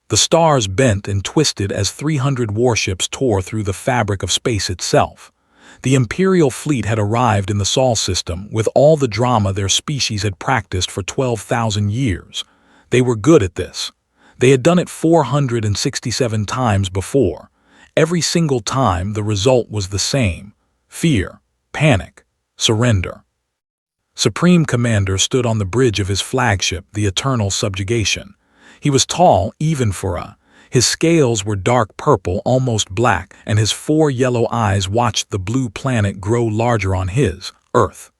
The stars bent and twisted as 300 warships tore through the fabric of space itself. The Imperial fleet had arrived in the Sol system with all the drama their species had practiced for 12,000 years. They were good at this. They had done it 467 times before. Every single time the result was the same: fear, panic, surrender. Supreme Commander stood on the bridge of his flagship, the Eternal Subjugation. He was tall, even for a. His scales were dark purple, almost black, and his 4 yellow eyes watched the blue planet grow larger on his, Earth.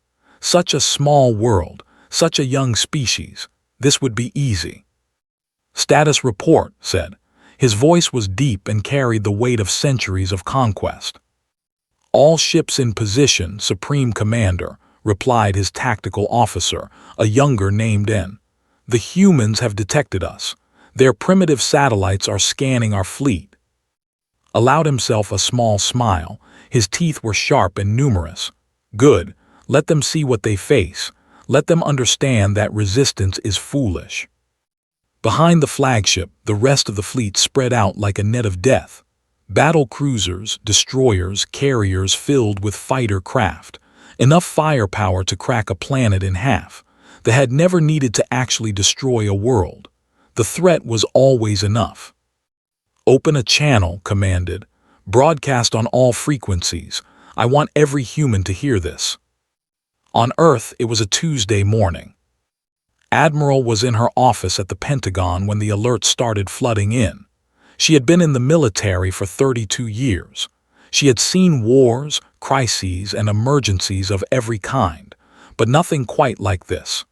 Such a small world, such a young species. This would be easy. "Status report," said. His voice was deep and carried the weight of centuries of conquest. "All ships in position, Supreme Commander," replied his tactical officer, a younger named N. "The humans have detected us. Their primitive satellites are scanning our fleet." Allowed himself a small smile. His teeth were sharp and numerous. "Good. Let them see what they face. Let them understand that resistance is foolish." Behind the flagship, the rest of the fleet spread out like a net of death. Battle cruisers, destroyers, carriers filled with fighter craft. Enough firepower to crack a planet in half. They had never needed to actually destroy a world. The threat was always enough. "Open a channel," commanded. "Broadcast on all frequencies. I want every human to hear this." On Earth, it was a Tuesday morning. Admiral was in her office at the Pentagon when the alerts started flooding in. She had been in the military for 32 years. She had seen wars, crises, and emergencies of every kind, but nothing quite like this.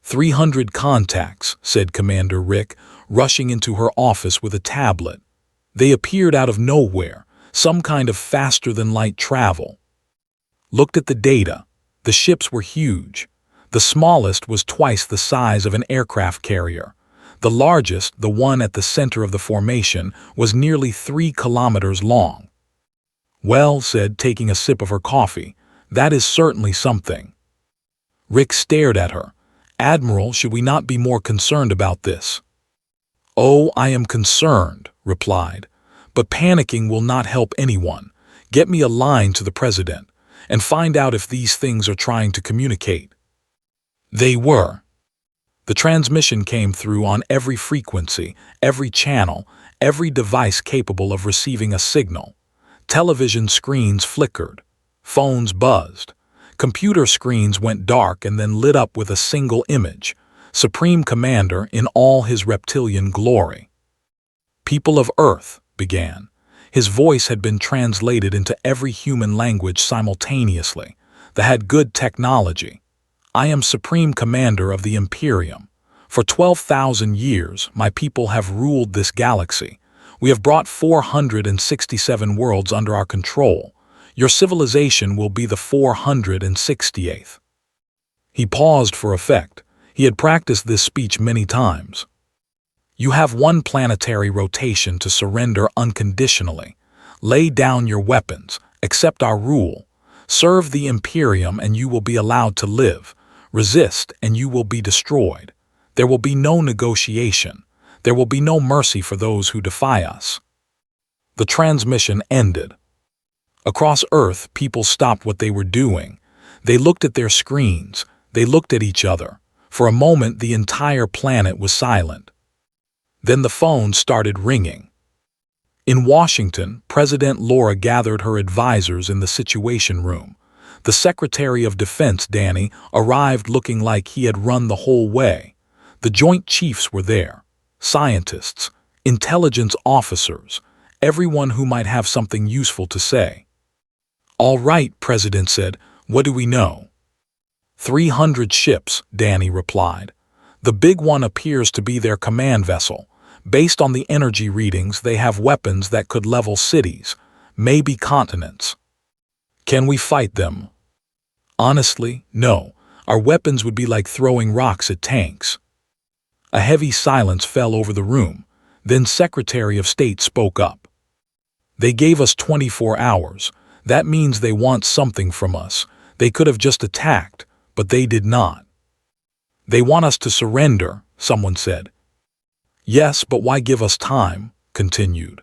300 contacts, said Commander Rick, rushing into her office with a tablet. They appeared out of nowhere, some kind of faster-than-light travel. Looked at the data. The ships were huge. The smallest was twice the size of an aircraft carrier. The largest, the one at the center of the formation, was nearly 3 kilometers long. "Well," said, taking a sip of her coffee, "that is certainly something." Rick stared at her. "Admiral, should we not be more concerned about this?" "Oh, I am concerned," replied. "But panicking will not help anyone. Get me a line to the President, and find out if these things are trying to communicate." They were. The transmission came through on every frequency, every channel, every device capable of receiving a signal. Television screens flickered. Phones buzzed. Computer screens went dark and then lit up with a single image. Supreme Commander in all his reptilian glory. "People of Earth," began. His voice had been translated into every human language simultaneously. They had good technology. "I am Supreme Commander of the Imperium. For 12,000 years, my people have ruled this galaxy. We have brought 467 worlds under our control. Your civilization will be the 468th. He paused for effect. He had practiced this speech many times. "You have one planetary rotation to surrender unconditionally. Lay down your weapons, accept our rule. Serve the Imperium and you will be allowed to live. Resist and you will be destroyed. There will be no negotiation. There will be no mercy for those who defy us." The transmission ended. Across Earth, people stopped what they were doing. They looked at their screens. They looked at each other. For a moment, the entire planet was silent. Then the phone started ringing. In Washington, President Laura gathered her advisors in the Situation Room. The Secretary of Defense, Danny, arrived looking like he had run the whole way. The Joint Chiefs were there. Scientists, intelligence officers, everyone who might have something useful to say. "All right," President said. "What do we know?" 300 ships, Danny replied. "The big one appears to be their command vessel. Based on the energy readings, they have weapons that could level cities, maybe continents." "Can we fight them?" "Honestly, no. Our weapons would be like throwing rocks at tanks." A heavy silence fell over the room. Then Secretary of State spoke up. "They gave us 24 hours. That means they want something from us. They could have just attacked, but they did not." "They want us to surrender," someone said. Yes, but why give us time? Continued.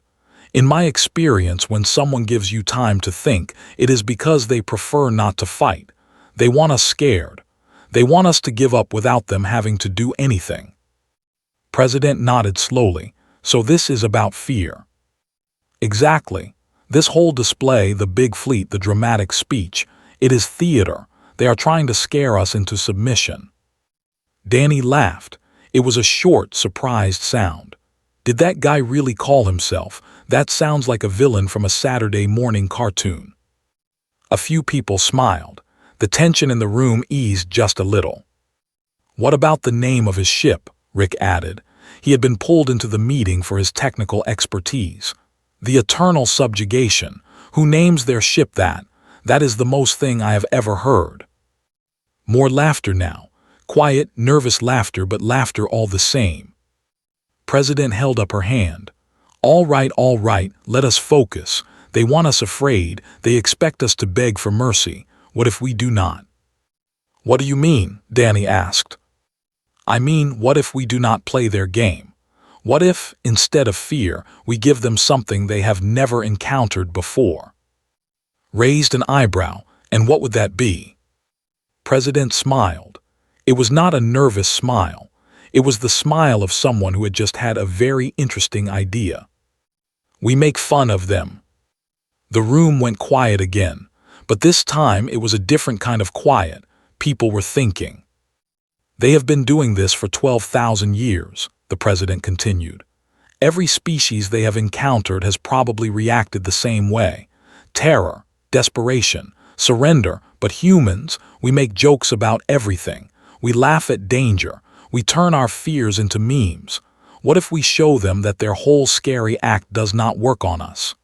In my experience, when someone gives you time to think, it is because they prefer not to fight. They want us scared. They want us to give up without them having to do anything. President nodded slowly. So this is about fear. Exactly. This whole display, the big fleet, the dramatic speech, it is theater. They are trying to scare us into submission. Danny laughed. It was a short, surprised sound. Did that guy really call himself? That sounds like a villain from a Saturday morning cartoon. A few people smiled. The tension in the room eased just a little. What about the name of his ship? Rick added. He had been pulled into the meeting for his technical expertise. The Eternal Subjugation. Who names their ship that? That is the most thing I have ever heard. More laughter now. Quiet, nervous laughter, but laughter all the same. President held up her hand. All right, let us focus. They want us afraid. They expect us to beg for mercy. What if we do not? What do you mean? Danny asked. I mean, what if we do not play their game? What if, instead of fear, we give them something they have never encountered before? Raised an eyebrow, and what would that be? President smiled. It was not a nervous smile. It was the smile of someone who had just had a very interesting idea. We make fun of them. The room went quiet again, but this time it was a different kind of quiet. People were thinking. They have been doing this for 12,000 years, the president continued. Every species they have encountered has probably reacted the same way. Terror, desperation, surrender, but humans, we make jokes about everything. We laugh at danger. We turn our fears into memes. What if we show them that their whole scary act does not work on us?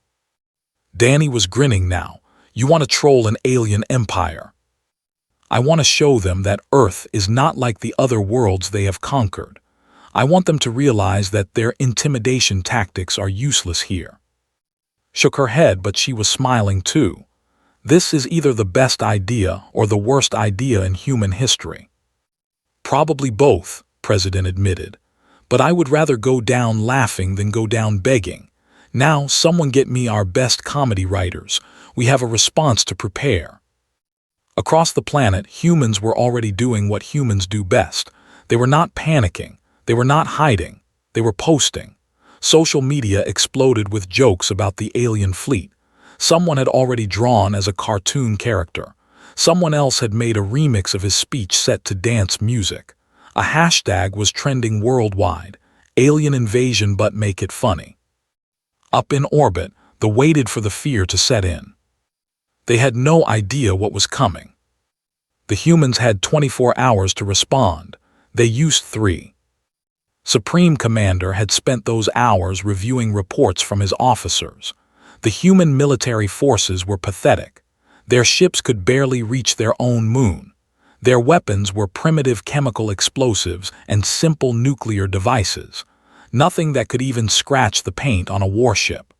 Danny was grinning now. You want to troll an alien empire. I want to show them that Earth is not like the other worlds they have conquered. I want them to realize that their intimidation tactics are useless here. Shook her head, but she was smiling too. This is either the best idea or the worst idea in human history. Probably both, President admitted. But I would rather go down laughing than go down begging. Now, someone get me our best comedy writers. We have a response to prepare. Across the planet, humans were already doing what humans do best. They were not panicking. They were not hiding. They were posting. Social media exploded with jokes about the alien fleet. Someone had already drawn as a cartoon character. Someone else had made a remix of his speech set to dance music. A hashtag was trending worldwide. Alien invasion, but make it funny. Up in orbit, they waited for the fear to set in. They had no idea what was coming. The humans had 24 hours to respond. They used 3. Supreme Commander had spent those hours reviewing reports from his officers. The human military forces were pathetic. Their ships could barely reach their own moon. Their weapons were primitive chemical explosives and simple nuclear devices. Nothing that could even scratch the paint on a warship.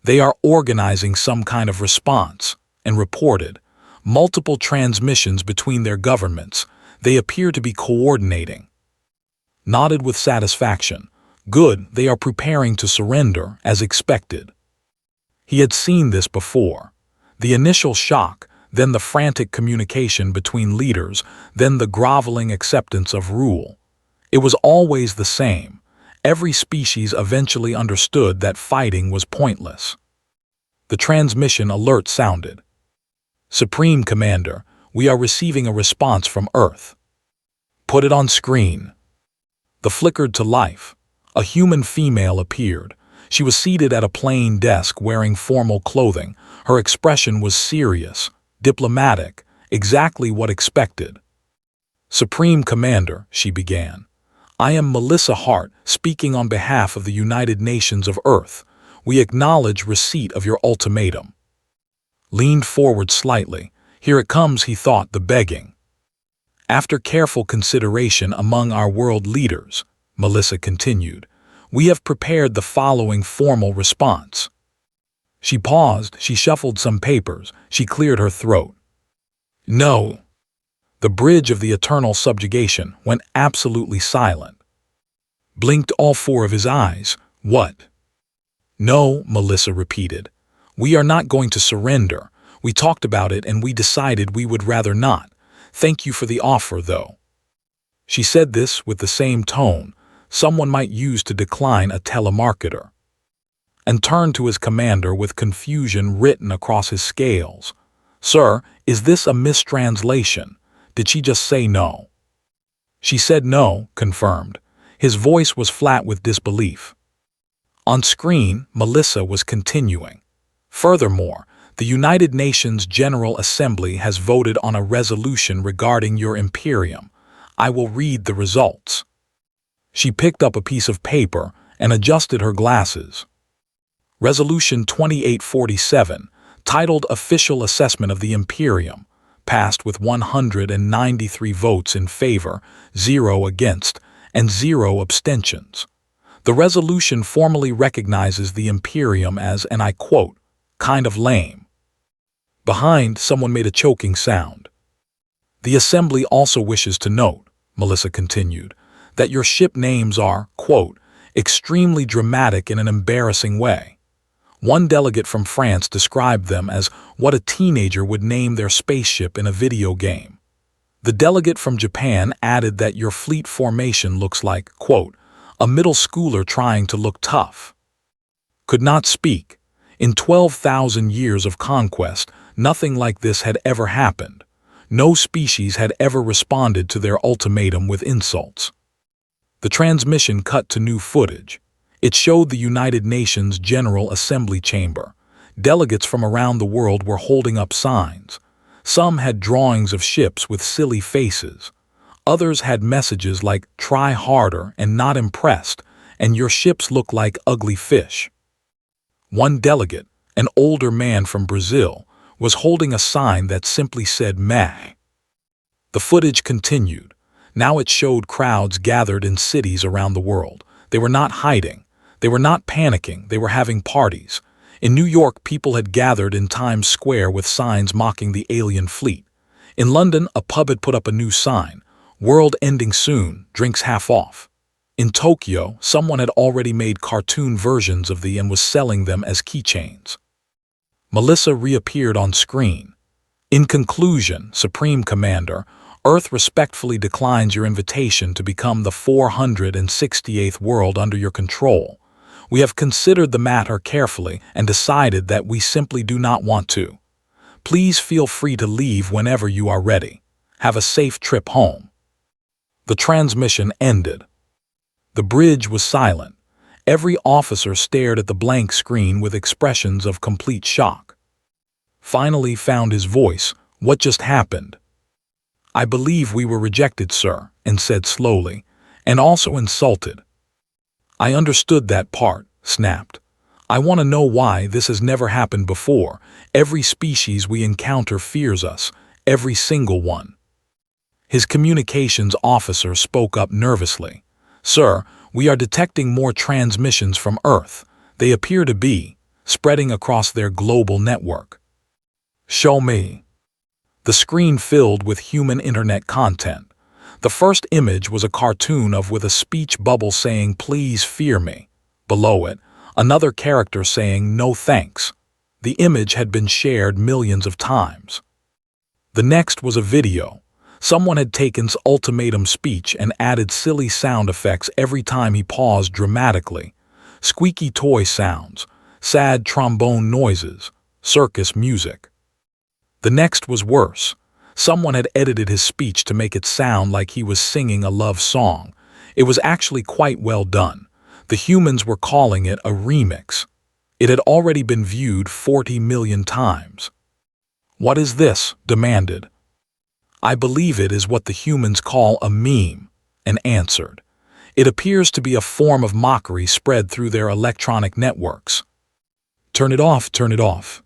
They are organizing some kind of response, and reported. Multiple transmissions between their governments. They appear to be coordinating. Nodded with satisfaction. Good, they are preparing to surrender, as expected. He had seen this before. The initial shock, then the frantic communication between leaders, then the groveling acceptance of rule. It was always the same. Every species eventually understood that fighting was pointless. The transmission alert sounded. Supreme Commander, we are receiving a response from Earth. Put it on screen. The flickered to life. A human female appeared. She was seated at a plain desk wearing formal clothing. Her expression was serious, diplomatic, exactly what expected. Supreme Commander, she began. I am Melissa Hart, speaking on behalf of the United Nations of Earth. We acknowledge receipt of your ultimatum. Leaned forward slightly. Here it comes, he thought, the begging. After careful consideration among our world leaders, Melissa continued, we have prepared the following formal response. She paused, she shuffled some papers, she cleared her throat. No. The bridge of the eternal subjugation went absolutely silent. blinked all four of his eyes. What? No, Melissa repeated. We are not going to surrender. We talked about it and we decided we would rather not. Thank you for the offer, though. She said this with the same tone someone might use to decline a telemarketer, and turned to his commander with confusion written across his scales. Sir, is this a mistranslation? Did she just say no? She said no, confirmed. His voice was flat with disbelief. On screen, Melissa was continuing. Furthermore, the United Nations General Assembly has voted on a resolution regarding your Imperium. I will read the results. She picked up a piece of paper and adjusted her glasses. Resolution 2847, titled Official Assessment of the Imperium, passed with 193 votes in favor, 0 against, and 0 abstentions. The resolution formally recognizes the Imperium as, and I quote, kind of lame. Behind, someone made a choking sound. The Assembly also wishes to note, Melissa continued, that your ship names are, quote, extremely dramatic in an embarrassing way. One delegate from France described them as what a teenager would name their spaceship in a video game. The delegate from Japan added that your fleet formation looks like, quote, a middle schooler trying to look tough. Could not speak. In 12,000 years of conquest, nothing like this had ever happened. No species had ever responded to their ultimatum with insults. The transmission cut to new footage. It showed the United Nations General Assembly chamber. Delegates from around the world were holding up signs. Some had drawings of ships with silly faces. Others had messages like, try harder and not impressed, and your ships look like ugly fish. One delegate, an older man from Brazil, was holding a sign that simply said meh. The footage continued. Now it showed crowds gathered in cities around the world. They were not hiding. They were not panicking, they were having parties. In New York, people had gathered in Times Square with signs mocking the alien fleet. In London, a pub had put up a new sign, world ending soon, drinks half off. In Tokyo, someone had already made cartoon versions of and was selling them as keychains. Melissa reappeared on screen. In conclusion, Supreme Commander, Earth respectfully declines your invitation to become the 468th world under your control. We have considered the matter carefully and decided that we simply do not want to. Please feel free to leave whenever you are ready. Have a safe trip home. The transmission ended. The bridge was silent. Every officer stared at the blank screen with expressions of complete shock. Finally found his voice. What just happened? I believe we were rejected, sir, and said slowly, and also insulted. I understood that part, snapped. I want to know why this has never happened before. Every species we encounter fears us, every single one. His communications officer spoke up nervously. Sir, we are detecting more transmissions from Earth. They appear to be spreading across their global network. Show me. The screen filled with human internet content. The first image was a cartoon with a speech bubble saying, please fear me. Below it, another character saying, no thanks. The image had been shared millions of times. The next was a video. Someone had taken his ultimatum speech and added silly sound effects every time he paused dramatically. Squeaky toy sounds, sad trombone noises, circus music. The next was worse. Someone had edited his speech to make it sound like he was singing a love song. It was actually quite well done. The humans were calling it a remix. It had already been viewed 40 million times. What is this? Demanded. I believe it is what the humans call a meme, and answered. It appears to be a form of mockery spread through their electronic networks. Turn it off, turn it off.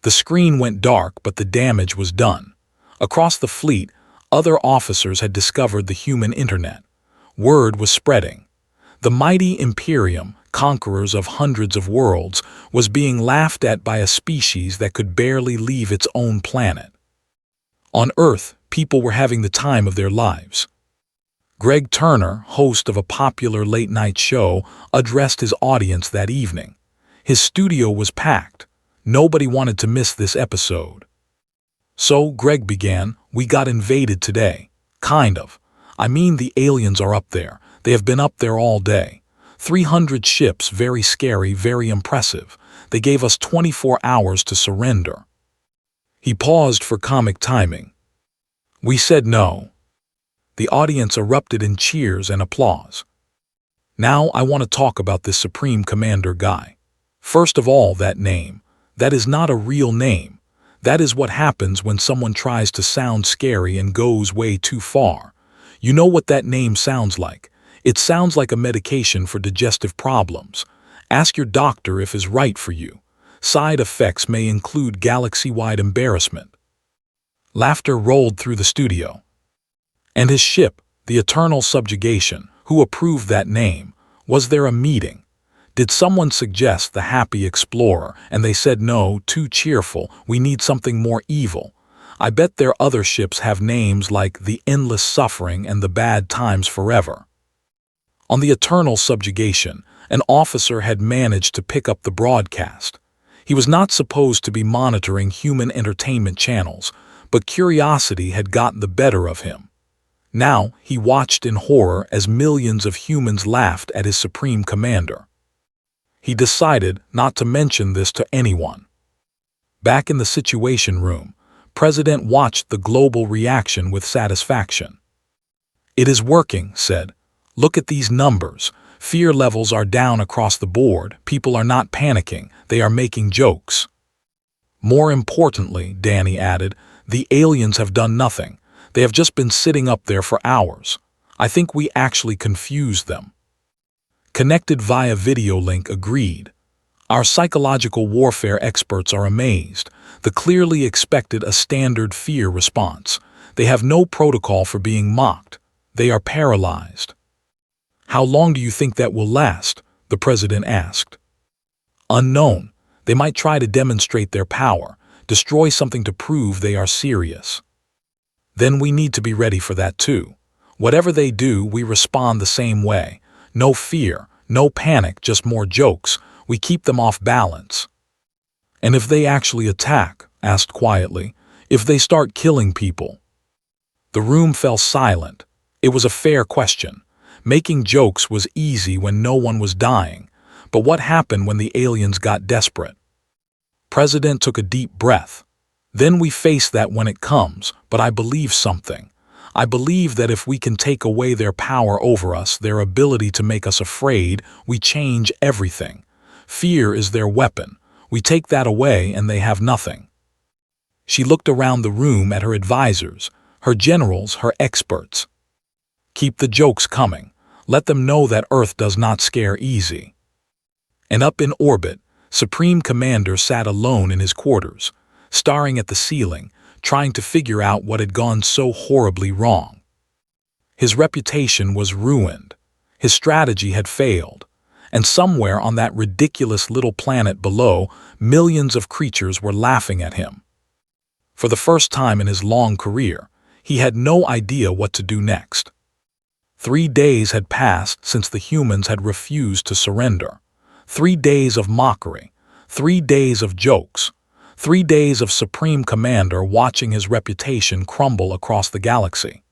The screen went dark, but the damage was done. Across the fleet, other officers had discovered the human internet. Word was spreading. The mighty Imperium, conquerors of hundreds of worlds, was being laughed at by a species that could barely leave its own planet. On Earth, people were having the time of their lives. Greg Turner, host of a popular late-night show, addressed his audience that evening. His studio was packed. Nobody wanted to miss this episode. So, Greg began, we got invaded today. Kind of. I mean, the aliens are up there. They have been up there all day. 300 ships, very scary, very impressive. They gave us 24 hours to surrender. He paused for comic timing. We said no. The audience erupted in cheers and applause. Now I want to talk about this Supreme Commander guy. First of all, that name. That is not a real name. That is what happens when someone tries to sound scary and goes way too far. You know what that name sounds like? It sounds like a medication for digestive problems. Ask your doctor if it's right for you. Side effects may include galaxy-wide embarrassment. Laughter rolled through the studio. And his ship, the Eternal Subjugation, who approved that name? Was there a meeting? Did someone suggest the Happy Explorer and they said no, too cheerful, we need something more evil? I bet their other ships have names like the Endless Suffering and the Bad Times Forever. On the Eternal Subjugation, an officer had managed to pick up the broadcast. He was not supposed to be monitoring human entertainment channels, but curiosity had gotten the better of him. Now he watched in horror as millions of humans laughed at his Supreme Commander. He decided not to mention this to anyone. Back in the Situation Room, President watched the global reaction with satisfaction. It is working, said. Look at these numbers. Fear levels are down across the board. People are not panicking. They are making jokes. More importantly, Danny added, the aliens have done nothing. They have just been sitting up there for hours. I think we actually confused them. Connected via video link agreed. Our psychological warfare experts are amazed. The clearly expected a standard fear response. They have no protocol for being mocked. They are paralyzed. How long do you think that will last? The president asked. Unknown. They might try to demonstrate their power, destroy something to prove they are serious. Then we need to be ready for that too. Whatever they do, we respond the same way. No fear, no panic, just more jokes. We keep them off balance. And if they actually attack, asked quietly, if they start killing people? The room fell silent. It was a fair question. Making jokes was easy when no one was dying. But what happened when the aliens got desperate? President took a deep breath. Then we face that when it comes, but I believe something. I believe that if we can take away their power over us, their ability to make us afraid, we change everything. Fear is their weapon. We take that away and they have nothing. She looked around the room at her advisors, her generals, her experts. Keep the jokes coming. Let them know that Earth does not scare easy. And up in orbit, Supreme Commander sat alone in his quarters, staring at the ceiling, trying to figure out what had gone so horribly wrong. His reputation was ruined. His strategy had failed. And somewhere on that ridiculous little planet below, millions of creatures were laughing at him. For the first time in his long career, he had no idea what to do next. 3 days had passed since the humans had refused to surrender. 3 days of mockery. 3 days of jokes. 3 days of Supreme Commander watching his reputation crumble across the galaxy.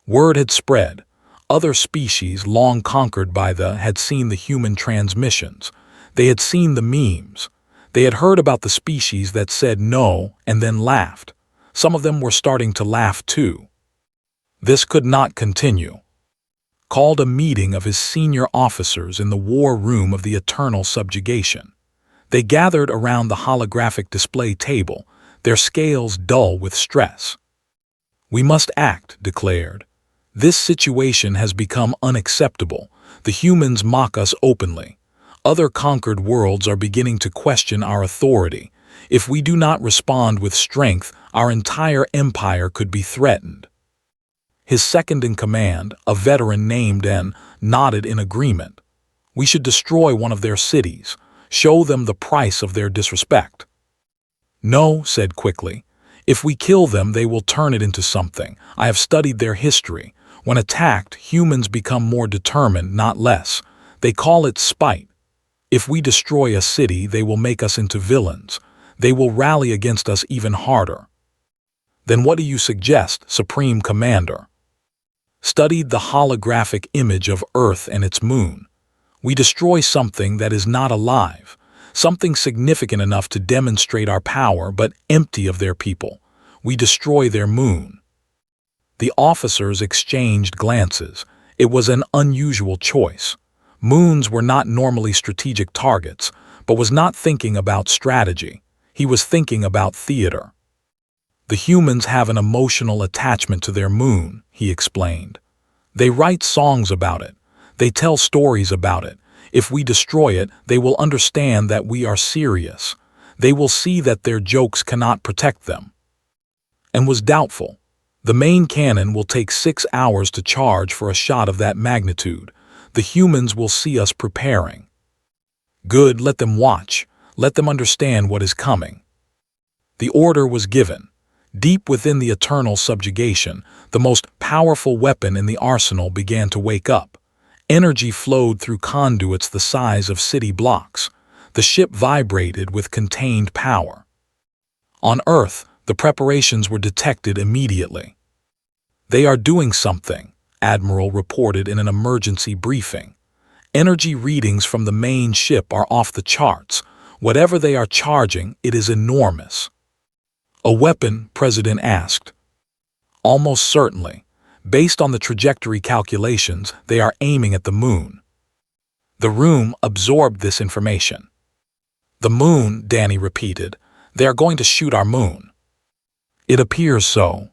Word had spread. Other species long conquered by had seen the human transmissions. They had seen the memes. They had heard about the species that said no and then laughed. Some of them were starting to laugh too. This could not continue. Called a meeting of his senior officers in the war room of the Eternal Subjugation. They gathered around the holographic display table, their scales dull with stress. We must act, declared. This situation has become unacceptable. The humans mock us openly. Other conquered worlds are beginning to question our authority. If we do not respond with strength, our entire empire could be threatened. His second-in-command, a veteran named N, nodded in agreement. We should destroy one of their cities. Show them the price of their disrespect. No, said quickly. If we kill them, they will turn it into something. I have studied their history. When attacked, humans become more determined, not less. They call it spite. If we destroy a city, they will make us into villains. They will rally against us even harder. Then what do you suggest, Supreme Commander? Studied the holographic image of Earth and its moon. We destroy something that is not alive, something significant enough to demonstrate our power but empty of their people. We destroy their moon. The officers exchanged glances. It was an unusual choice. Moons were not normally strategic targets, but was not thinking about strategy. He was thinking about theater. The humans have an emotional attachment to their moon, he explained. They write songs about it. They tell stories about it. If we destroy it, they will understand that we are serious. They will see that their jokes cannot protect them. And was doubtful. The main cannon will take 6 hours to charge for a shot of that magnitude. The humans will see us preparing. Good, let them watch. Let them understand what is coming. The order was given. Deep within the eternal subjugation, the most powerful weapon in the arsenal began to wake up. Energy flowed through conduits the size of city blocks. The ship vibrated with contained power. On Earth, the preparations were detected immediately. They are doing something, Admiral reported in an emergency briefing. Energy readings from the main ship are off the charts. Whatever they are charging, it is enormous. A weapon, President asked. Almost certainly. Based on the trajectory calculations, they are aiming at the moon. The room absorbed this information. The moon, Danny repeated. They are going to shoot our moon. It appears so.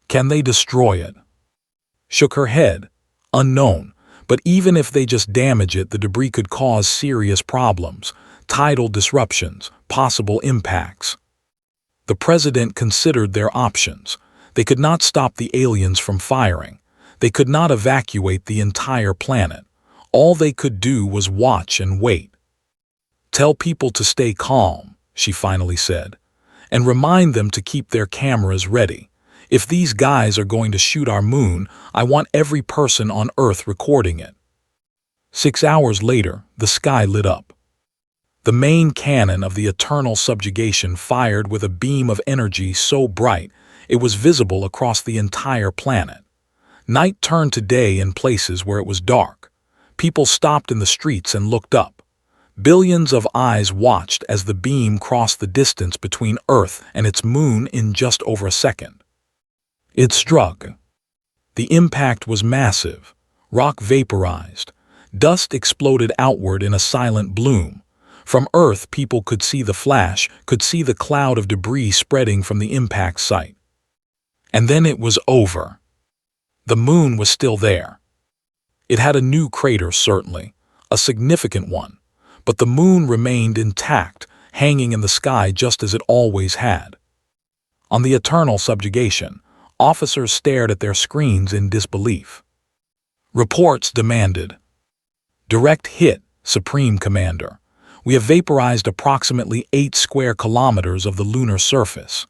Can they destroy it? Shook her head. Unknown. But even if they just damage it, the debris could cause serious problems. Tidal disruptions, possible impacts. The president considered their options. They could not stop the aliens from firing. They could not evacuate the entire planet. All they could do was watch and wait. Tell people to stay calm, she finally said, and remind them to keep their cameras ready. If these guys are going to shoot our moon, I want every person on Earth recording it. 6 hours later, the sky lit up. The main cannon of the eternal subjugation fired with a beam of energy so bright it was visible across the entire planet. Night turned to day in places where it was dark. People stopped in the streets and looked up. Billions of eyes watched as the beam crossed the distance between Earth and its moon in just over a second. It struck. The impact was massive. Rock vaporized. Dust exploded outward in a silent bloom. From Earth, people could see the flash, could see the cloud of debris spreading from the impact site. And then it was over. The moon was still there. It had a new crater, certainly, a significant one, but the moon remained intact, hanging in the sky just as it always had. On the eternal subjugation, officers stared at their screens in disbelief. Reports demanded. Direct hit, Supreme Commander. We have vaporized approximately 8 square kilometers of the lunar surface.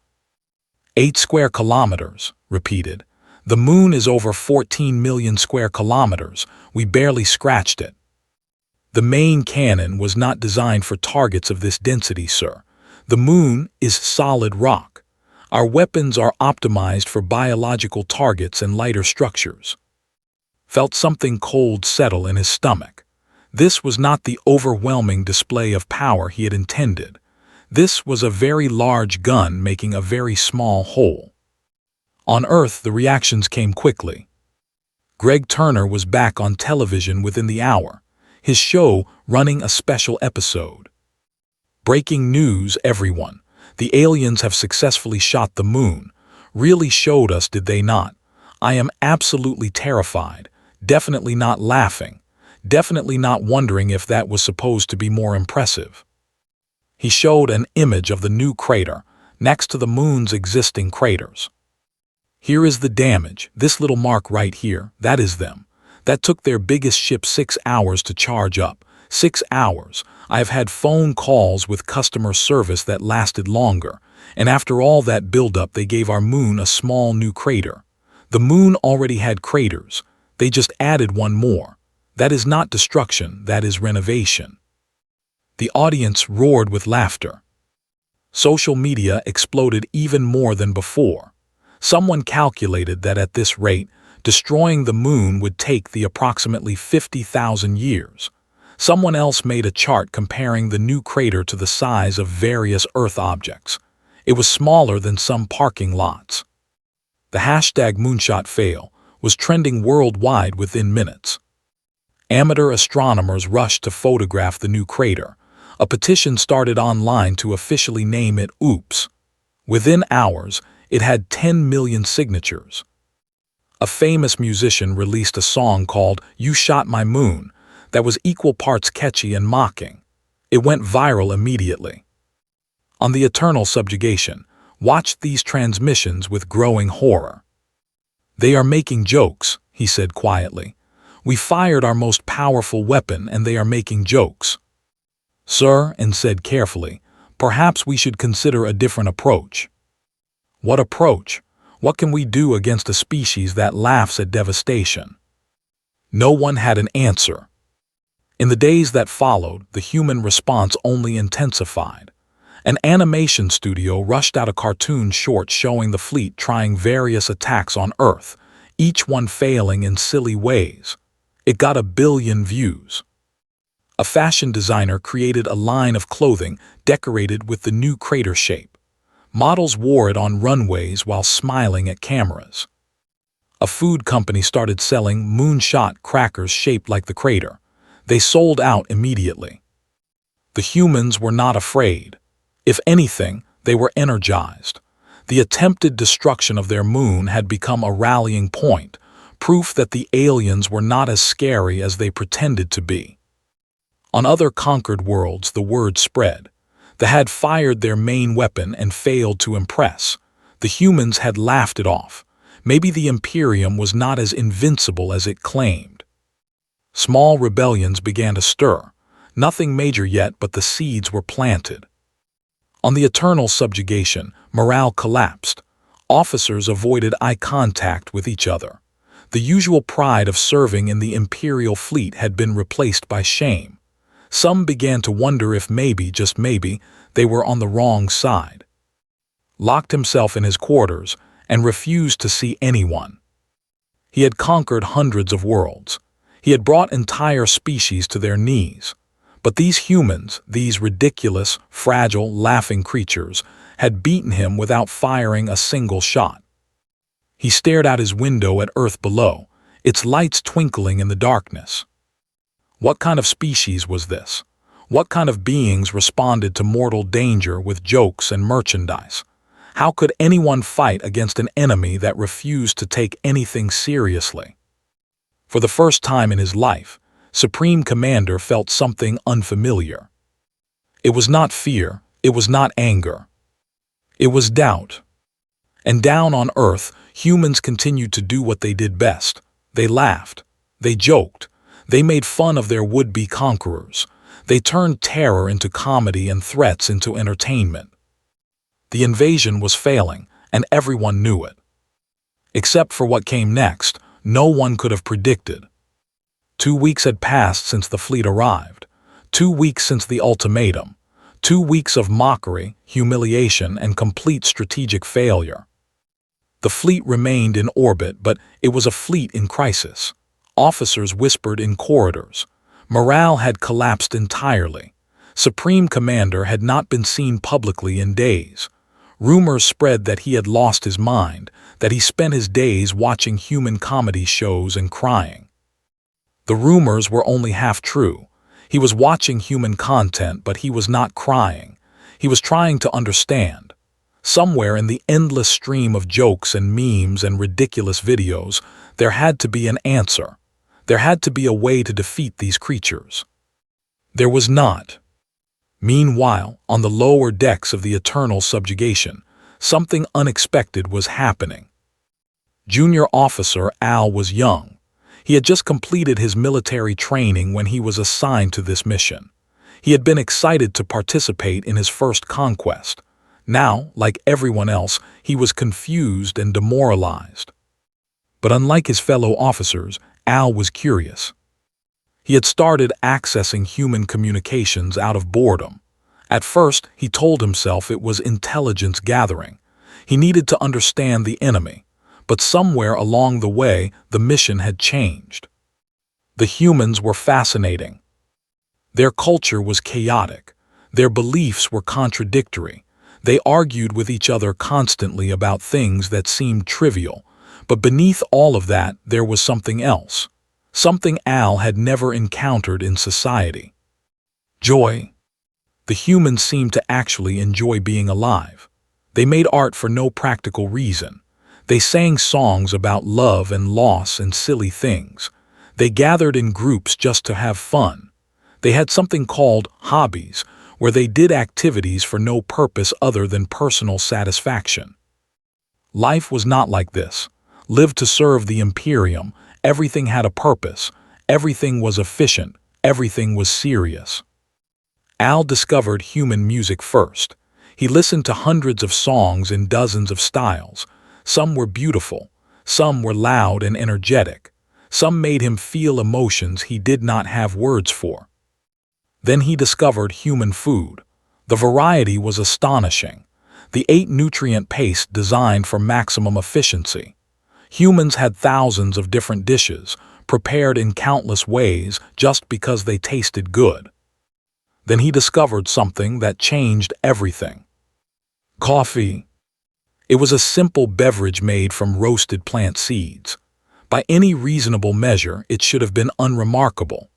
8 square kilometers, repeated. The moon is over 14 million square kilometers. We barely scratched it. The main cannon was not designed for targets of this density, sir. The moon is solid rock. Our weapons are optimized for biological targets and lighter structures. Felt something cold settle in his stomach. This was not the overwhelming display of power he had intended. This was a very large gun making a very small hole. On Earth, the reactions came quickly. Greg Turner was back on television within the hour, his show running a special episode. Breaking news, everyone. The aliens have successfully shot the moon. Really showed us, did they not? I am absolutely terrified. Definitely not laughing. Definitely not wondering if that was supposed to be more impressive. He showed an image of the new crater, next to the moon's existing craters. Here is the damage, this little mark right here, that is them. That took their biggest ship 6 hours to charge up. 6 hours. I have had phone calls with customer service that lasted longer, and after all that buildup they gave our moon a small new crater. The moon already had craters. They just added one more. That is not destruction, that is renovation. The audience roared with laughter. Social media exploded even more than before. Someone calculated that at this rate, destroying the moon would take the approximately 50,000 years. Someone else made a chart comparing the new crater to the size of various Earth objects. It was smaller than some parking lots. The hashtag moonshot fail was trending worldwide within minutes. Amateur astronomers rushed to photograph the new crater. A petition started online to officially name it Oops. Within hours, it had 10 million signatures. A famous musician released a song called "You Shot My Moon" that was equal parts catchy and mocking. It went viral immediately. On the eternal subjugation, watched these transmissions with growing horror. "They are making jokes," he said quietly. "We fired our most powerful weapon and they are making jokes." "Sir," and said carefully, "perhaps we should consider a different approach." "What approach? What can we do against a species that laughs at devastation?" No one had an answer. In the days that followed, the human response only intensified. An animation studio rushed out a cartoon short showing the fleet trying various attacks on Earth, each one failing in silly ways. It got 1 billion views. A fashion designer created a line of clothing decorated with the new crater shape. Models wore it on runways while smiling at cameras. A food company started selling moonshot crackers shaped like the crater. They sold out immediately. The humans were not afraid. If anything, they were energized. The attempted destruction of their moon had become a rallying point, proof that the aliens were not as scary as they pretended to be. On other conquered worlds, the word spread. They had fired their main weapon and failed to impress. The humans had laughed it off. Maybe the Imperium was not as invincible as it claimed. Small rebellions began to stir. Nothing major yet, but the seeds were planted. On the eternal subjugation, morale collapsed. Officers avoided eye contact with each other. The usual pride of serving in the Imperial fleet had been replaced by shame. Some began to wonder if maybe, just maybe, they were on the wrong side. Locked himself in his quarters and refused to see anyone. He had conquered hundreds of worlds. He had brought entire species to their knees. But these humans, these ridiculous, fragile, laughing creatures, had beaten him without firing a single shot. He stared out his window at Earth below, its lights twinkling in the darkness. What kind of species was this? What kind of beings responded to mortal danger with jokes and merchandise? How could anyone fight against an enemy that refused to take anything seriously? For the first time in his life, Supreme Commander felt something unfamiliar. It was not fear, it was not anger. It was doubt. And down on Earth, humans continued to do what they did best. They laughed. They joked. They made fun of their would-be conquerors. They turned terror into comedy and threats into entertainment. The invasion was failing, and everyone knew it. Except for what came next, no one could have predicted. 2 weeks had passed since the fleet arrived. 2 weeks since the ultimatum. 2 weeks of mockery, humiliation, and complete strategic failure. The fleet remained in orbit, but it was a fleet in crisis. Officers whispered in corridors. Morale had collapsed entirely. Supreme Commander had not been seen publicly in days. Rumors spread that he had lost his mind, that he spent his days watching human comedy shows and crying. The rumors were only half true. He was watching human content, but he was not crying. He was trying to understand. Somewhere in the endless stream of jokes and memes and ridiculous videos, there had to be an answer. There had to be a way to defeat these creatures. There was not. Meanwhile, on the lower decks of the eternal subjugation, something unexpected was happening. Junior Officer Al was young. He had just completed his military training when he was assigned to this mission. He had been excited to participate in his first conquest. Now, like everyone else, he was confused and demoralized. But unlike his fellow officers, Al was curious. He had started accessing human communications out of boredom. At first, he told himself it was intelligence gathering. He needed to understand the enemy. But somewhere along the way, the mission had changed. The humans were fascinating. Their culture was chaotic. Their beliefs were contradictory. They argued with each other constantly about things that seemed trivial. But beneath all of that, there was something else. Something Al had never encountered in society. Joy. The humans seemed to actually enjoy being alive. They made art for no practical reason. They sang songs about love and loss and silly things. They gathered in groups just to have fun. They had something called hobbies, where they did activities for no purpose other than personal satisfaction. Life was not like this. Lived to serve the Imperium, everything had a purpose, everything was efficient, everything was serious. Al discovered human music first. He listened to hundreds of songs in dozens of styles. Some were beautiful, some were loud and energetic, some made him feel emotions he did not have words for. Then he discovered human food. The variety was astonishing. The 8-nutrient paste designed for maximum efficiency. Humans had thousands of different dishes, prepared in countless ways just because they tasted good. Then he discovered something that changed everything. Coffee. It was a simple beverage made from roasted plant seeds. By any reasonable measure, it should have been unremarkable.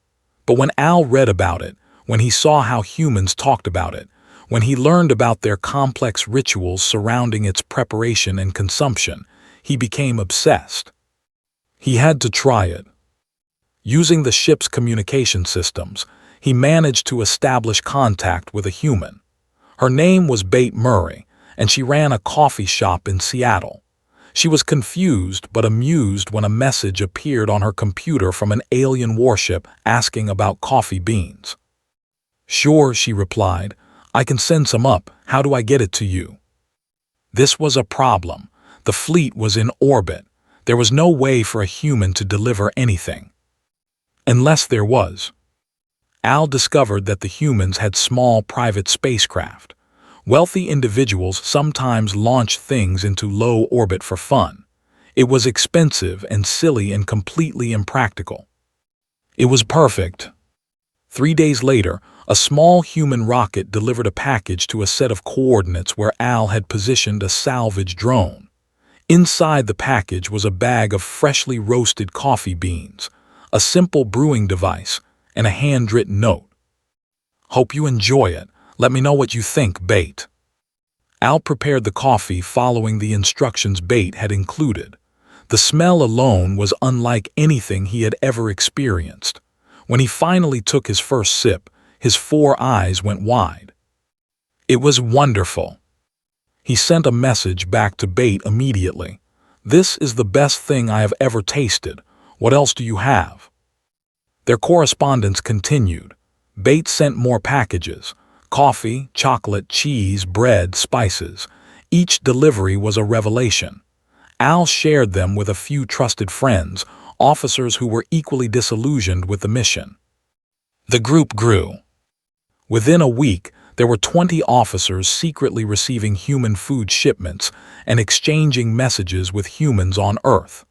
But when Al read about it, when he saw how humans talked about it, when he learned about their complex rituals surrounding its preparation and consumption, he became obsessed. He had to try it. Using the ship's communication systems, he managed to establish contact with a human. Her name was Bate Murray, and she ran a coffee shop in Seattle. She was confused but amused when a message appeared on her computer from an alien warship asking about coffee beans. "Sure," she replied. "I can send some up. How do I get it to you?" This was a problem. The fleet was in orbit. There was no way for a human to deliver anything. Unless there was. Al discovered that the humans had small private spacecraft. Wealthy individuals sometimes launched things into low orbit for fun. It was expensive and silly and completely impractical. It was perfect. 3 days later, a small human rocket delivered a package to a set of coordinates where Al had positioned a salvage drone. Inside the package was a bag of freshly roasted coffee beans, a simple brewing device, and a handwritten note. "Hope you enjoy it. Let me know what you think, Bate." Al prepared the coffee following the instructions Bate had included. The smell alone was unlike anything he had ever experienced. When he finally took his first sip, his 4 eyes went wide. It was wonderful. He sent a message back to Bate immediately. "This is the best thing I have ever tasted. What else do you have?" Their correspondence continued. Bate sent more packages: coffee, chocolate, cheese, bread, spices. Each delivery was a revelation. Al shared them with a few trusted friends, officers who were equally disillusioned with the mission. The group grew. Within a week, there were 20 officers secretly receiving human food shipments and exchanging messages with humans on Earth.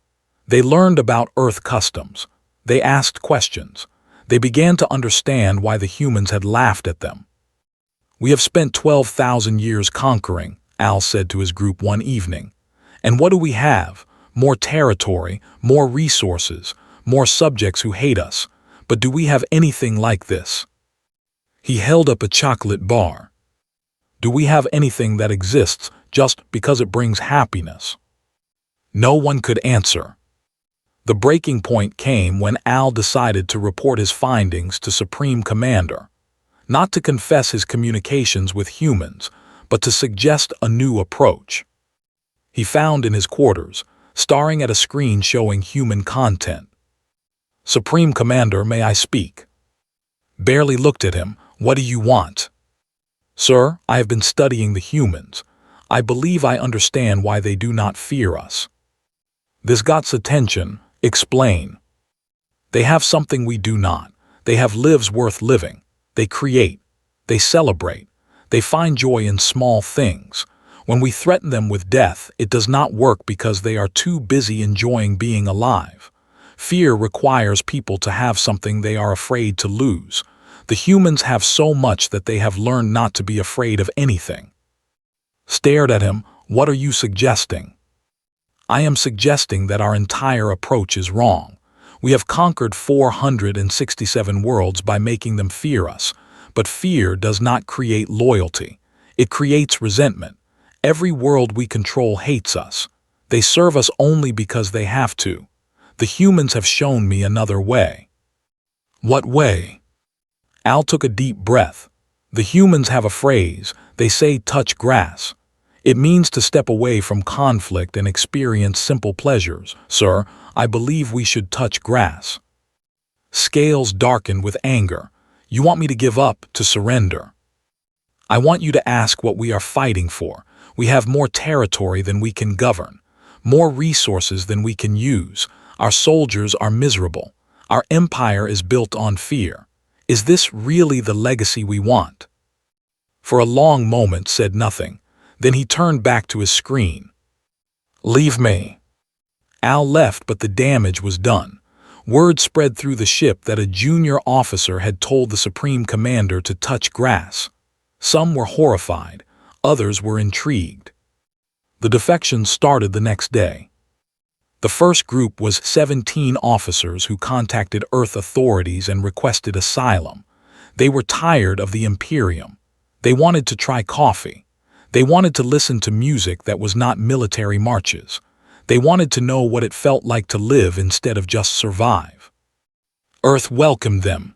They learned about Earth customs. They asked questions. They began to understand why the humans had laughed at them. "We have spent 12,000 years conquering," Al said to his group one evening. "And what do we have? More territory, more resources, more subjects who hate us. But do we have anything like this?" He held up a chocolate bar. "Do we have anything that exists just because it brings happiness?" No one could answer. The breaking point came when Al decided to report his findings to Supreme Commander. Not to confess his communications with humans, but to suggest a new approach. He found in his quarters, staring at a screen showing human content. "Supreme Commander, may I speak?" Barely looked at him. "What do you want?" "Sir, I have been studying the humans. I believe I understand why they do not fear us." This got's attention. Explain. They have something we do not. They have lives worth living. They create. They celebrate. They find joy in small things. When we threaten them with death, it does not work because they are too busy enjoying being alive. Fear requires people to have something they are afraid to lose. The humans have so much that they have learned not to be afraid of anything. Stared at him. What are you suggesting? I am suggesting that our entire approach is wrong. We have conquered 467 worlds by making them fear us, but fear does not create loyalty. It creates resentment. Every world we control hates us. They serve us only because they have to. The humans have shown me another way. What way? Al took a deep breath. The humans have a phrase. They say touch grass. It means to step away from conflict and experience simple pleasures. Sir, I believe we should touch grass. Scales darkened with anger. You want me to give up, to surrender? I want you to ask what we are fighting for. We have more territory than we can govern, more resources than we can use. Our soldiers are miserable. Our empire is built on fear. Is this really the legacy we want? For a long moment said nothing. Then he turned back to his screen. Leave me. Al left, but the damage was done. Word spread through the ship that a junior officer had told the Supreme Commander to touch grass. Some were horrified, others were intrigued. The defection started the next day. The first group was 17 officers who contacted Earth authorities and requested asylum. They were tired of the Imperium. They wanted to try coffee. They wanted to listen to music that was not military marches. They wanted to know what it felt like to live instead of just survive. Earth welcomed them.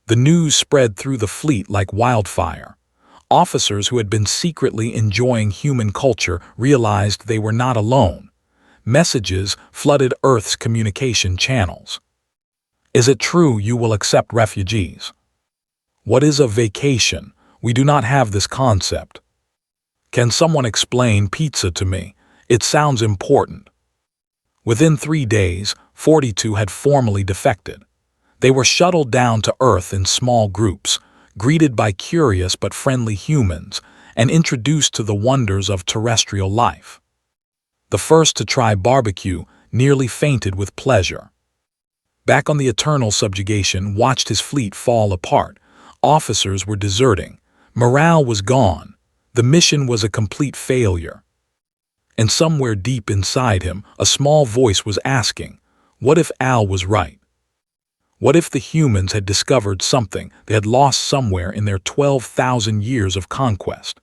The news spread through the fleet like wildfire. Officers who had been secretly enjoying human culture realized they were not alone. Messages flooded Earth's communication channels. Is it true you will accept refugees? What is a vacation? We do not have this concept. Can someone explain pizza to me? It sounds important. Within 3 days, 42 had formally defected. They were shuttled down to Earth in small groups, greeted by curious but friendly humans, and introduced to the wonders of terrestrial life. The first to try barbecue nearly fainted with pleasure. Back on the Eternal Subjugation, watched his fleet fall apart. Officers were deserting. Morale was gone. The mission was a complete failure. And somewhere deep inside him, a small voice was asking, what if Al was right? What if the humans had discovered something they had lost somewhere in their 12,000 years of conquest?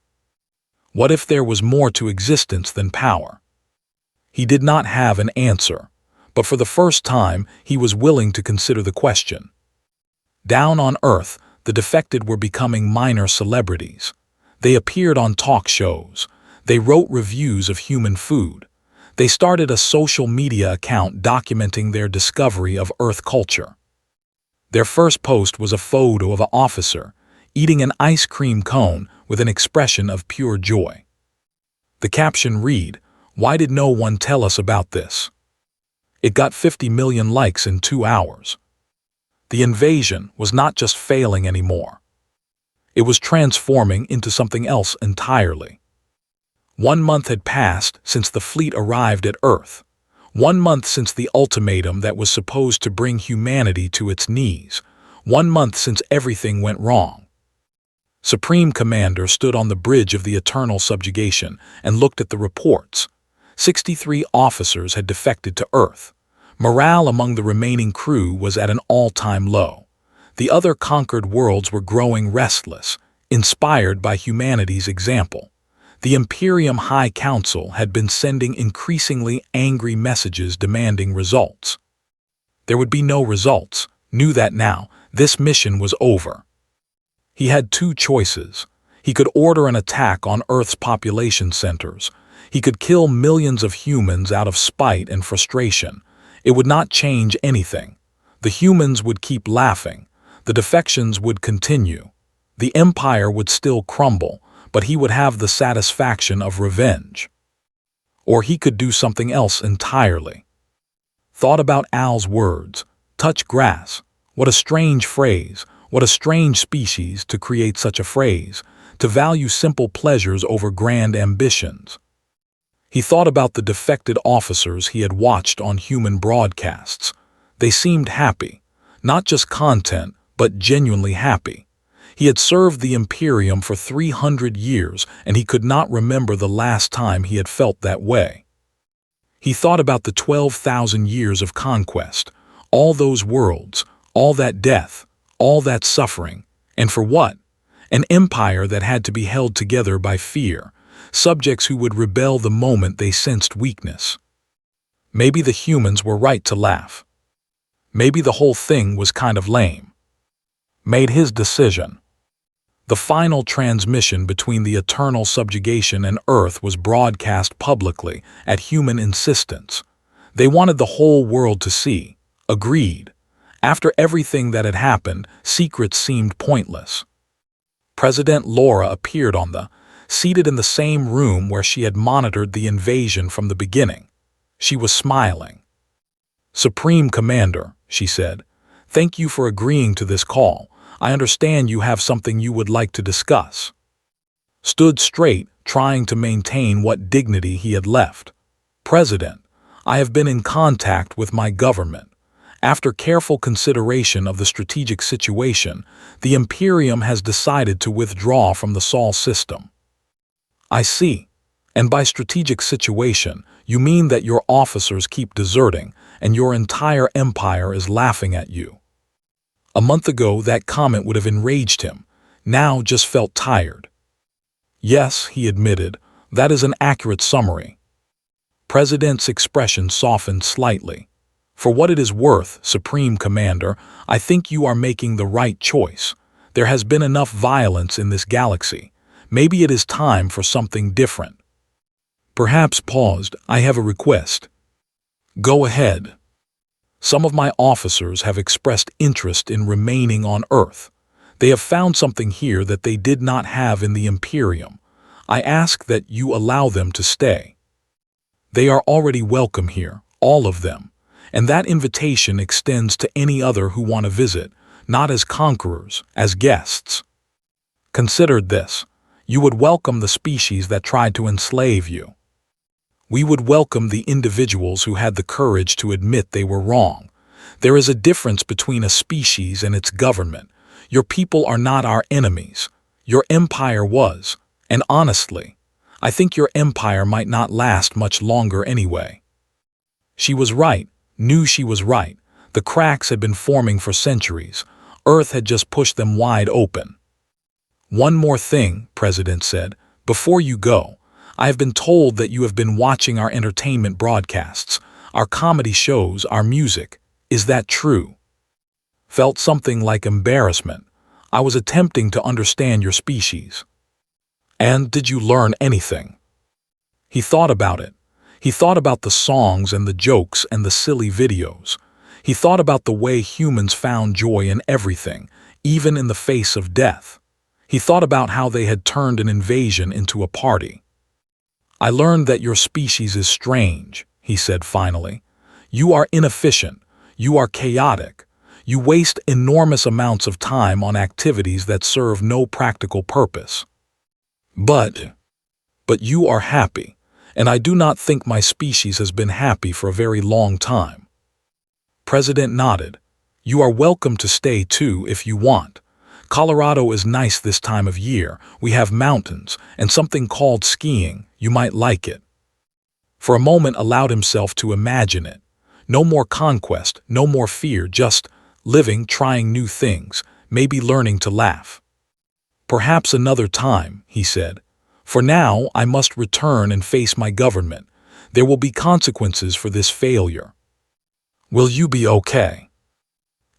What if there was more to existence than power? He did not have an answer, but for the first time he was willing to consider the question. Down on Earth, the defected were becoming minor celebrities. They appeared on talk shows. They wrote reviews of human food. They started a social media account documenting their discovery of Earth culture. Their first post was a photo of an officer eating an ice cream cone with an expression of pure joy. The caption read, "Why did no one tell us about this?" It got 50 million likes in 2 hours. The invasion was not just failing anymore. It was transforming into something else entirely. 1 month had passed since the fleet arrived at Earth. 1 month since the ultimatum that was supposed to bring humanity to its knees. 1 month since everything went wrong. Supreme Commander stood on the bridge of the Eternal Subjugation and looked at the reports. 63 officers had defected to Earth. Morale among the remaining crew was at an all-time low. The other conquered worlds were growing restless, inspired by humanity's example. The Imperium High Council had been sending increasingly angry messages demanding results. There would be no results. Knew that now. This mission was over. He had 2 choices. He could order an attack on Earth's population centers. He could kill millions of humans out of spite and frustration. It would not change anything. The humans would keep laughing. The defections would continue. The empire would still crumble, but he would have the satisfaction of revenge. Or he could do something else entirely. Thought about Al's words, touch grass. What a strange phrase, what a strange species to create such a phrase, to value simple pleasures over grand ambitions. He thought about the defected officers he had watched on human broadcasts. They seemed happy, not just content, but genuinely happy. He had served the Imperium for 300 years, and he could not remember the last time he had felt that way. He thought about the 12,000 years of conquest, all those worlds, all that death, all that suffering, and for what? An empire that had to be held together by fear, subjects who would rebel the moment they sensed weakness. Maybe the humans were right to laugh. Maybe the whole thing was kind of lame. Made his decision. The final transmission between the eternal subjugation and Earth was broadcast publicly at human insistence. They wanted the whole world to see. Agreed. After everything that had happened, secrets seemed pointless. President Laura appeared seated in the same room where she had monitored the invasion from the beginning. She was smiling. "Supreme Commander," she said, "thank you for agreeing to this call. I understand you have something you would like to discuss." Stood straight, trying to maintain what dignity he had left. "President, I have been in contact with my government. After careful consideration of the strategic situation, the Imperium has decided to withdraw from the Sol system." "I see. And by strategic situation, you mean that your officers keep deserting and your entire empire is laughing at you." A month ago, that comment would have enraged him. Now just felt tired. "Yes," he admitted, "that is an accurate summary." President's expression softened slightly. "For what it is worth, Supreme Commander, I think you are making the right choice. There has been enough violence in this galaxy. Maybe it is time for something different." Perhaps paused. "I have a request." "Go ahead." "Some of my officers have expressed interest in remaining on Earth. They have found something here that they did not have in the Imperium. I ask that you allow them to stay. They are already welcome here, all of them, and that invitation extends to any other who want to visit, not as conquerors, as guests. Consider this. You would welcome the species that tried to enslave you. We would welcome the individuals who had the courage to admit they were wrong. There is a difference between a species and its government. Your people are not our enemies. Your empire was, and honestly, I think your empire might not last much longer anyway." She was right, knew she was right. The cracks had been forming for centuries. Earth had just pushed them wide open. "One more thing," President said, "before you go. I have been told that you have been watching our entertainment broadcasts, our comedy shows, our music. Is that true?" Felt something like embarrassment. "I was attempting to understand your species." "And did you learn anything?" He thought about it. He thought about the songs and the jokes and the silly videos. He thought about the way humans found joy in everything, even in the face of death. He thought about how they had turned an invasion into a party. "I learned that your species is strange," he said finally. "You are inefficient. You are chaotic. You waste enormous amounts of time on activities that serve no practical purpose. But you are happy, and I do not think my species has been happy for a very long time." President nodded. "You are welcome to stay too if you want. Colorado is nice this time of year. We have mountains and something called skiing. You might like it." For a moment allowed himself to imagine it. No more conquest, no more fear, just living, trying new things, maybe learning to laugh. "Perhaps another time," he said. "For now, I must return and face my government. There will be consequences for this failure." "Will you be okay?"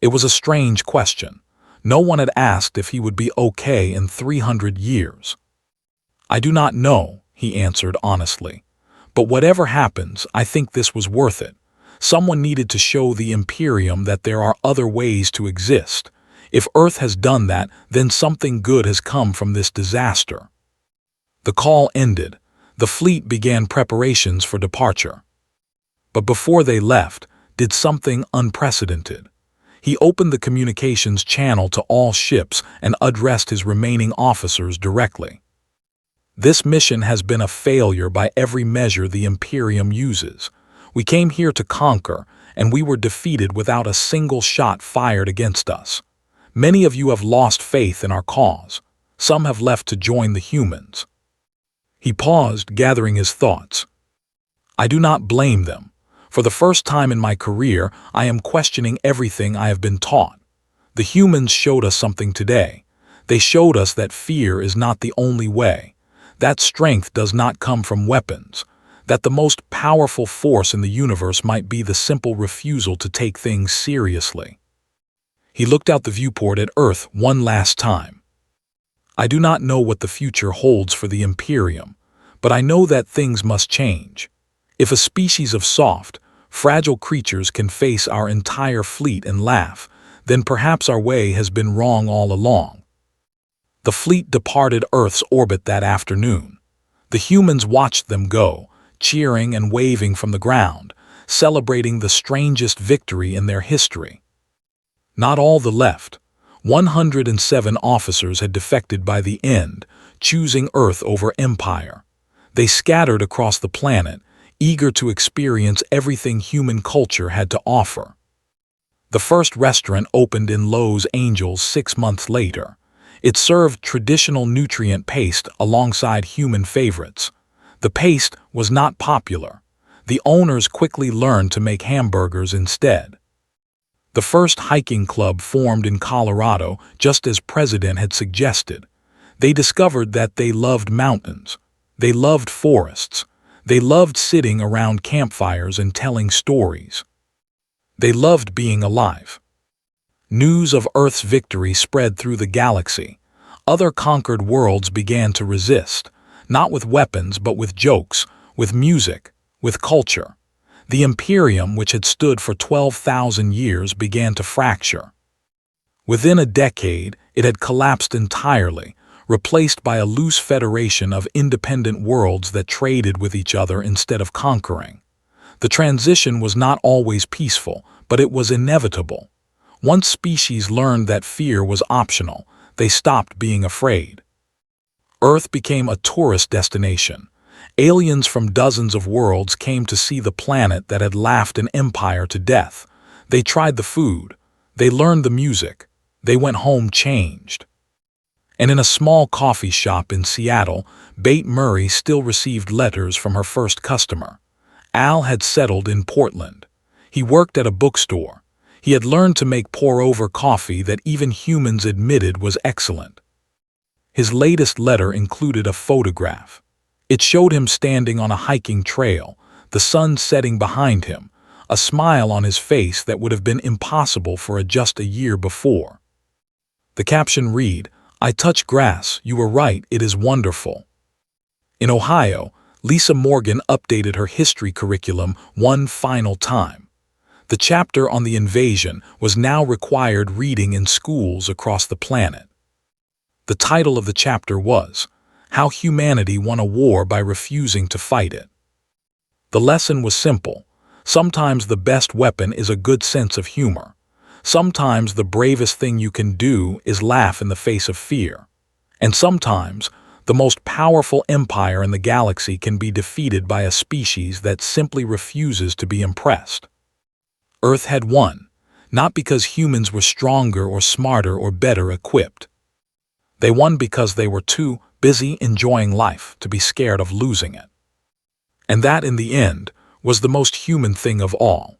It was a strange question. No one had asked if he would be okay in 300 years. "I do not know," he answered honestly. "But whatever happens, I think this was worth it. Someone needed to show the Imperium that there are other ways to exist. If Earth has done that, then something good has come from this disaster." The call ended. The fleet began preparations for departure. But before they left, did something unprecedented. He opened the communications channel to all ships and addressed his remaining officers directly. This mission has been a failure by every measure the Imperium uses. We came here to conquer, and we were defeated without a single shot fired against us. Many of you have lost faith in our cause. Some have left to join the humans. He paused, gathering his thoughts. I do not blame them. For the first time in my career, I am questioning everything I have been taught. The humans showed us something today. They showed us that fear is not the only way. That strength does not come from weapons. That the most powerful force in the universe might be the simple refusal to take things seriously. He looked out the viewport at Earth one last time. I do not know what the future holds for the Imperium, but I know that things must change. If a species of soft, fragile creatures can face our entire fleet and laugh, then perhaps our way has been wrong all along. The fleet departed Earth's orbit that afternoon. The humans watched them go, cheering and waving from the ground, celebrating the strangest victory in their history. Not all the left. 107 officers had defected by the end, choosing Earth over Empire. They scattered across the planet, eager to experience everything human culture had to offer. The first restaurant opened in Los Angeles 6 months later. It served traditional nutrient paste alongside human favorites. The paste was not popular. The owners quickly learned to make hamburgers instead. The first hiking club formed in Colorado just as President had suggested. They discovered that they loved mountains. They loved forests. They loved sitting around campfires and telling stories. They loved being alive. News of Earth's victory spread through the galaxy. Other conquered worlds began to resist, not with weapons but with jokes, with music, with culture. The Imperium, which had stood for 12,000 years, began to fracture. Within a decade, it had collapsed entirely, replaced by a loose federation of independent worlds that traded with each other instead of conquering. The transition was not always peaceful, but it was inevitable. Once species learned that fear was optional, they stopped being afraid. Earth became a tourist destination. Aliens from dozens of worlds came to see the planet that had laughed an empire to death. They tried the food. They learned the music. They went home changed. And in a small coffee shop in Seattle, Bate Murray still received letters from her first customer. Al had settled in Portland. He worked at a bookstore. He had learned to make pour-over coffee that even humans admitted was excellent. His latest letter included a photograph. It showed him standing on a hiking trail, the sun setting behind him, a smile on his face that would have been impossible for just a year before. The caption read, "I touch grass, you were right, it is wonderful." In Ohio, Lisa Morgan updated her history curriculum one final time. The chapter on the invasion was now required reading in schools across the planet. The title of the chapter was, "How Humanity Won a War by Refusing to Fight It." The lesson was simple. Sometimes the best weapon is a good sense of humor. Sometimes the bravest thing you can do is laugh in the face of fear. And sometimes, the most powerful empire in the galaxy can be defeated by a species that simply refuses to be impressed. Earth had won, not because humans were stronger or smarter or better equipped. They won because they were too busy enjoying life to be scared of losing it. And that, in the end, was the most human thing of all.